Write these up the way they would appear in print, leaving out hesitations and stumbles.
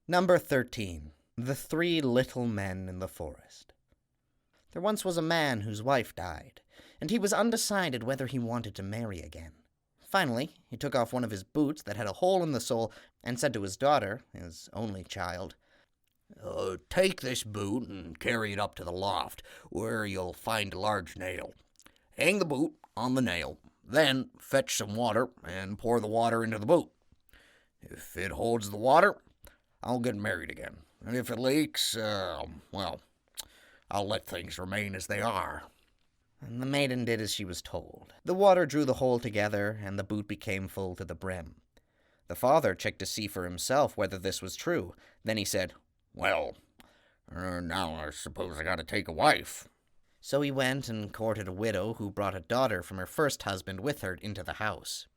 Number 13. The Three Little Men in the Forest. There once was a man whose wife died, and he was undecided whether he wanted to marry again. Finally, he took off one of his boots that had a hole in the sole and said to his daughter, his only child, "Take this boot and carry it up to the loft, where you'll find a large nail. Hang the boot on the nail, then fetch some water and pour the water into the boot. If it holds the water, I'll get married again. And if it leaks, I'll let things remain as they are." And the maiden did as she was told. The water drew the hole together, and the boot became full to the brim. The father checked to see for himself whether this was true. Then he said, "Well, now I suppose I gotta take a wife." So he went and courted a widow who brought a daughter from her first husband with her into the house.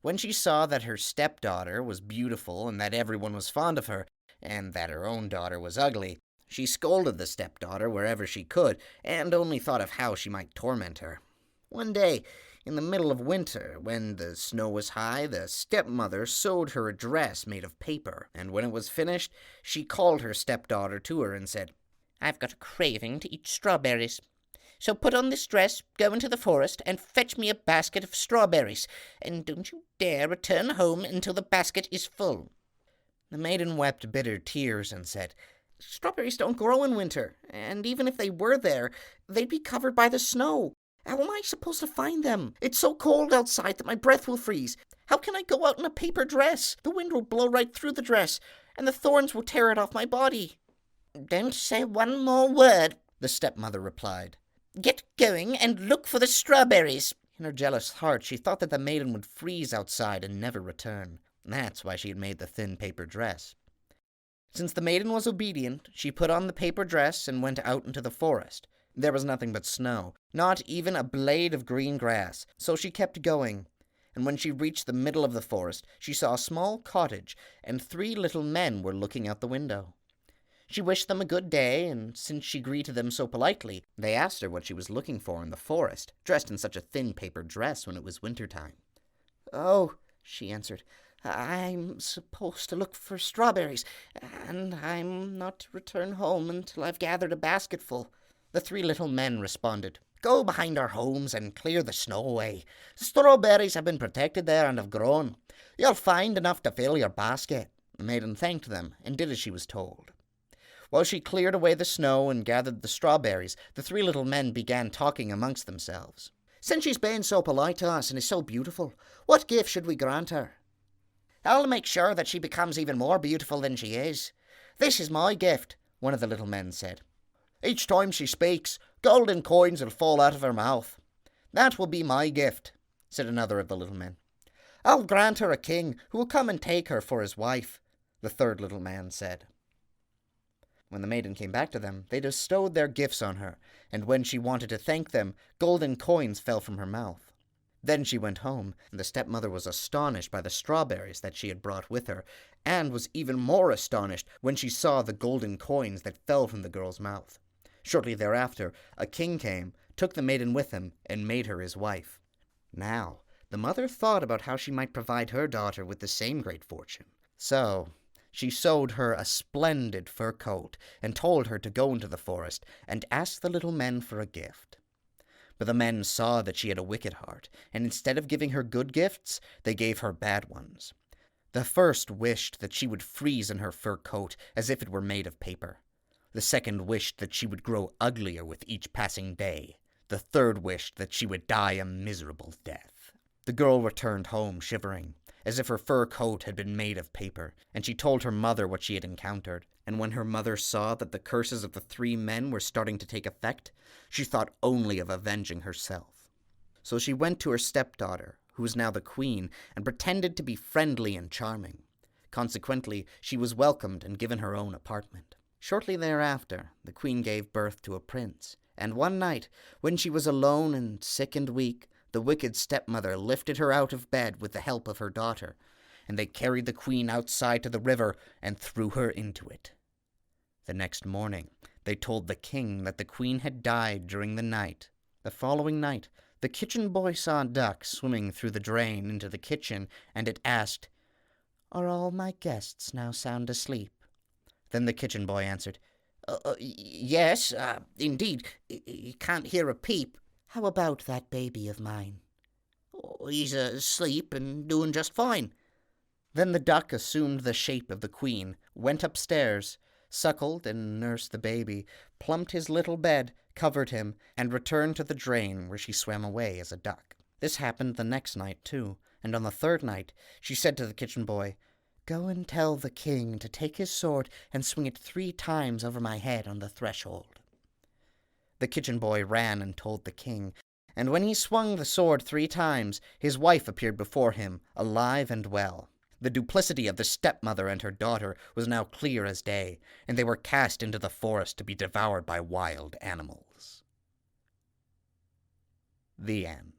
When she saw that her stepdaughter was beautiful and that everyone was fond of her, and that her own daughter was ugly, she scolded the stepdaughter wherever she could, and only thought of how she might torment her. One day, in the middle of winter, when the snow was high, the stepmother sewed her a dress made of paper, and when it was finished, she called her stepdaughter to her and said, "I've got a craving to eat strawberries. So put on this dress, go into the forest, and fetch me a basket of strawberries, and don't you dare return home until the basket is full." The maiden wept bitter tears and said, "Strawberries don't grow in winter, and even if they were there, they'd be covered by the snow. How am I supposed to find them? It's so cold outside that my breath will freeze. How can I go out in a paper dress? The wind will blow right through the dress, and the thorns will tear it off my body." "Don't say one more word," the stepmother replied. "Get going and look for the strawberries." In her jealous heart, she thought that the maiden would freeze outside and never return. That's why she had made the thin paper dress. Since the maiden was obedient, she put on the paper dress and went out into the forest. There was nothing but snow, not even a blade of green grass, so she kept going. And when she reached the middle of the forest, she saw a small cottage, and 3 little men were looking out the window. She wished them a good day, and since she greeted them so politely, they asked her what she was looking for in the forest, dressed in such a thin paper dress when it was winter time. "Oh," she answered, "I'm supposed to look for strawberries, and I'm not to return home until I've gathered a basketful." The 3 little men responded, "Go behind our homes and clear the snow away. The strawberries have been protected there and have grown. You'll find enough to fill your basket." The maiden thanked them and did as she was told. While she cleared away the snow and gathered the strawberries, the 3 little men began talking amongst themselves. "Since she's been so polite to us and is so beautiful, what gift should we grant her?" "I'll make sure that she becomes even more beautiful than she is. This is my gift," one of the little men said. "Each time she speaks, golden coins will fall out of her mouth." "That will be my gift," said another of the little men. "I'll grant her a king who will come and take her for his wife," the third little man said. When the maiden came back to them, they bestowed their gifts on her, and when she wanted to thank them, golden coins fell from her mouth. Then she went home, and the stepmother was astonished by the strawberries that she had brought with her, and was even more astonished when she saw the golden coins that fell from the girl's mouth. Shortly thereafter, a king came, took the maiden with him, and made her his wife. Now, the mother thought about how she might provide her daughter with the same great fortune. So she sewed her a splendid fur coat, and told her to go into the forest and ask the little men for a gift. But the men saw that she had a wicked heart, and instead of giving her good gifts, they gave her bad ones. The first wished that she would freeze in her fur coat as if it were made of paper. The second wished that she would grow uglier with each passing day. The third wished that she would die a miserable death. The girl returned home shivering, as if her fur coat had been made of paper, and she told her mother what she had encountered. And when her mother saw that the curses of the 3 men were starting to take effect, she thought only of avenging herself. So she went to her stepdaughter, who was now the queen, and pretended to be friendly and charming. Consequently, she was welcomed and given her own apartment. Shortly thereafter, the queen gave birth to a prince, and one night, when she was alone and sick and weak, the wicked stepmother lifted her out of bed with the help of her daughter, and they carried the queen outside to the river and threw her into it. The next morning, they told the king that the queen had died during the night. The following night, the kitchen boy saw a duck swimming through the drain into the kitchen, and it asked, "Are all my guests now sound asleep?" Then the kitchen boy answered, Yes, indeed. You can't hear a peep. How about that baby of mine? Oh, he's asleep and doing just fine. Then the duck assumed the shape of the queen, went upstairs, suckled and nursed the baby, plumped his little bed, covered him, and returned to the drain where she swam away as a duck. This happened the next night, too, and on the third night she said to the kitchen boy, Go and tell the king to take his sword and swing it 3 times over my head on the threshold. The kitchen boy ran and told the king, and when he swung the sword 3 times, his wife appeared before him, alive and well. The duplicity of the stepmother and her daughter was now clear as day, and they were cast into the forest to be devoured by wild animals. The end.